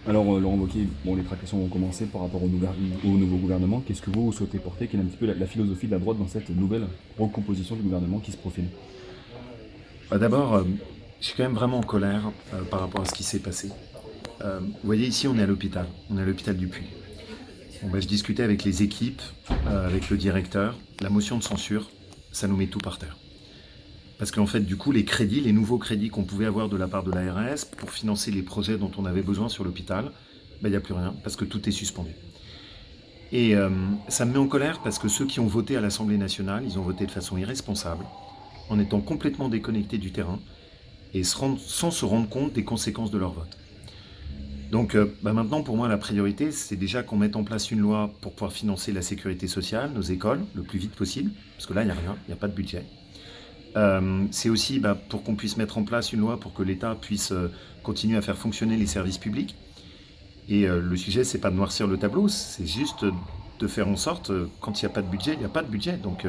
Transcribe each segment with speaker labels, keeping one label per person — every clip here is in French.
Speaker 1: Alors, Laurent Wauquiez, bon, les tractations ont commencé par rapport au nouveau gouvernement. Qu'est-ce que vous souhaitez porter? Quelle est un petit peu la philosophie de la droite dans cette nouvelle recomposition du gouvernement qui se profile?
Speaker 2: Bah d'abord, je suis quand même vraiment en colère par rapport à ce qui s'est passé. Vous voyez, ici, on est à l'hôpital. On est à l'hôpital du Puy. Bon, bah, je discutais avec les équipes, avec le directeur. La motion de censure, ça nous met tout par terre. Parce qu'en fait, du coup, les crédits, les nouveaux crédits qu'on pouvait avoir de la part de l'ARS pour financer les projets dont on avait besoin sur l'hôpital, bah, il n'y a plus rien parce que tout est suspendu. Et ça me met en colère parce que ceux qui ont voté à l'Assemblée nationale, ils ont voté de façon irresponsable, en étant complètement déconnectés du terrain et sans se rendre compte des conséquences de leur vote. Donc bah maintenant, pour moi, la priorité, c'est déjà qu'on mette en place une loi pour pouvoir financer la sécurité sociale, nos écoles, le plus vite possible, parce que là, il n'y a rien, il n'y a pas de budget. C'est aussi bah, pour qu'on puisse mettre en place une loi pour que l'État puisse continuer à faire fonctionner les services publics. Et le sujet, c'est pas de noircir le tableau, c'est juste de faire en sorte, quand il n'y a pas de budget, il n'y a pas de budget. Donc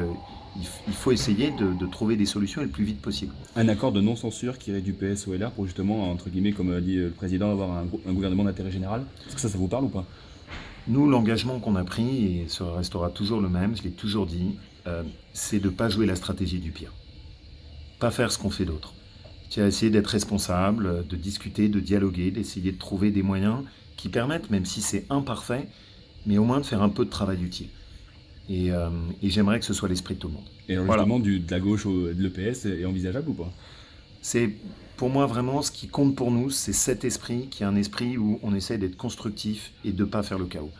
Speaker 2: il faut essayer de trouver des solutions le plus vite possible.
Speaker 1: Un accord de non-censure qui irait du PS au LR pour justement, entre guillemets, comme a dit le président, avoir un gouvernement d'intérêt général. Est-ce que ça vous parle ou pas?
Speaker 2: Nous, l'engagement qu'on a pris, et ça restera toujours le même, je l'ai toujours dit, c'est de ne pas jouer la stratégie du pire. Pas faire ce qu'on fait d'autre. C'est à essayer d'être responsable, de discuter, de dialoguer, d'essayer de trouver des moyens qui permettent, même si c'est imparfait, mais au moins de faire un peu de travail utile. Et j'aimerais que ce soit l'esprit de tout le monde.
Speaker 1: Et alors
Speaker 2: Voilà.
Speaker 1: justement, de la gauche de l'EPS est envisageable ou pas?
Speaker 2: C'est pour moi vraiment ce qui compte pour nous, c'est cet esprit qui est un esprit où on essaie d'être constructif et de ne pas faire le chaos.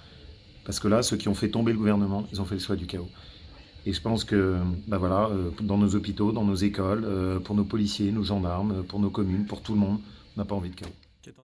Speaker 2: Parce que là, ceux qui ont fait tomber le gouvernement, ils ont fait le choix du chaos. Et je pense que, bah voilà, dans nos hôpitaux, dans nos écoles, pour nos policiers, nos gendarmes, pour nos communes, pour tout le monde, on n'a pas envie de chaos.